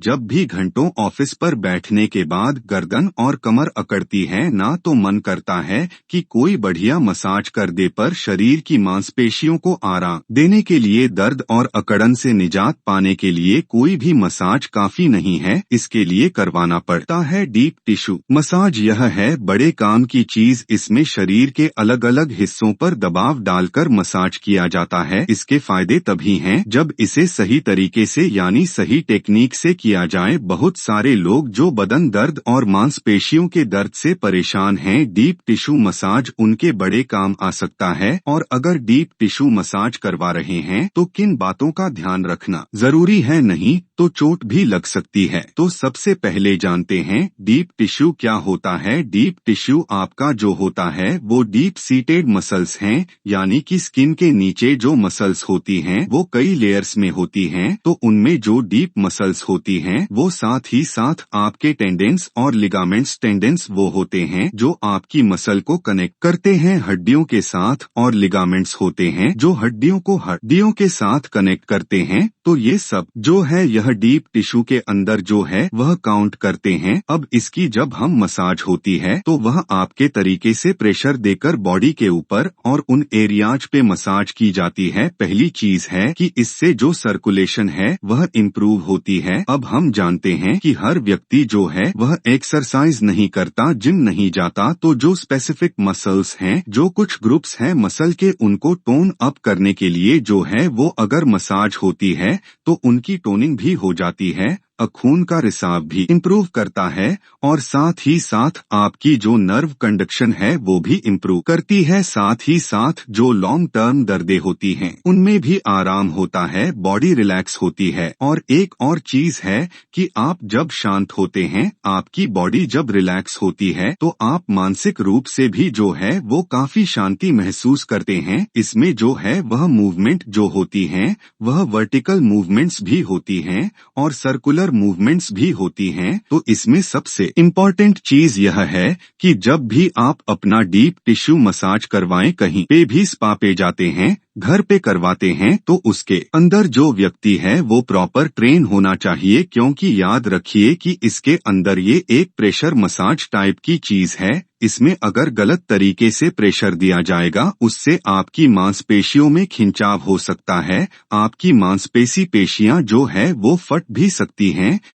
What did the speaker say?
जब भी घंटों ऑफिस पर बैठने के बाद गर्दन और कमर अकड़ती है ना, तो मन करता है कि कोई बढ़िया मसाज कर दे, पर शरीर की मांसपेशियों को आराम देने के लिए, दर्द और अकड़न से निजात पाने के लिए कोई भी मसाज काफी नहीं है। इसके लिए करवाना पड़ता है डीप टिश्यू मसाज। यह है बड़े काम की चीज। इसमें शरीर के अलग अलग हिस्सों पर दबाव डालकर मसाज किया जाता है। इसके फायदे तभी हैं जब इसे सही तरीके से यानी सही टेक्निक से किया जाए। बहुत सारे लोग जो बदन दर्द और मांसपेशियों के दर्द से परेशान हैं, डीप टिश्यू मसाज उनके बड़े काम आ सकता है। और अगर डीप टिश्यू मसाज करवा रहे हैं तो किन बातों का ध्यान रखना जरूरी है, नहीं तो चोट भी लग सकती है। तो सबसे पहले जानते हैं डीप टिश्यू क्या होता है। डीप टिश्यू आपका जो होता है वो डीप सीटेड मसल्स हैं, यानी कि स्किन के नीचे जो मसल्स होती हैं वो कई लेयर्स में होती हैं। तो उनमें जो डीप मसल्स होती हैं वो साथ ही साथ आपके टेंडेंस और लिगामेंट्स। टेंडेंस वो होते हैं जो आपकी मसल को कनेक्ट करते हैं हड्डियों के साथ, और लिगामेंट्स होते हैं जो हड्डियों को हड्डियों के साथ कनेक्ट करते हैं। तो ये सब जो है यह डीप टिश्यू के अंदर जो है वह काउंट करते हैं। अब इसकी जब हम मसाज होती है तो वह आपके तरीके से प्रेशर देकर बॉडी के ऊपर और उन एरियाज पे मसाज की जाती है। पहली चीज है कि इससे जो सर्कुलेशन है वह इम्प्रूव होती है। अब हम जानते हैं कि हर व्यक्ति जो है वह एक्सरसाइज नहीं करता, जिम नहीं जाता, तो जो स्पेसिफिक मसल्स हैं, जो कुछ ग्रुप्स हैं मसल के, उनको टोन अप करने के लिए जो है वो अगर मसाज होती है तो उनकी टोनिंग भी हो जाती है, खून का रिसाव भी इम्प्रूव करता है, और साथ ही साथ आपकी जो नर्व कंडक्शन है वो भी इम्प्रूव करती है। साथ ही साथ जो लॉन्ग टर्म दर्दें होती हैं उनमें भी आराम होता है, बॉडी रिलैक्स होती है। और एक और चीज है कि आप जब शांत होते हैं, आपकी बॉडी जब रिलैक्स होती है, तो आप मानसिक रूप से भी जो है वो काफी शांति महसूस करते हैं। इसमें जो है वह मूवमेंट जो होती हैं वह वर्टिकल मूवमेंट्स भी होती हैं और सर्कुलर मूवमेंट्स भी होती हैं। तो इसमें सबसे इम्पोर्टेंट चीज यह है कि जब भी आप अपना डीप टिश्यू मसाज करवाएं, कहीं पे भी स्पा पे जाते हैं, घर पे करवाते हैं, तो उसके अंदर जो व्यक्ति है वो प्रॉपर ट्रेन होना चाहिए। क्योंकि याद रखिए कि इसके अंदर ये एक प्रेशर मसाज टाइप की चीज है। इसमें अगर गलत तरीके से प्रेशर दिया जाएगा, उससे आपकी मांसपेशियों में खिंचाव हो सकता है, आपकी मांसपेशी पेशियां जो है वो फट भी सकती हैं।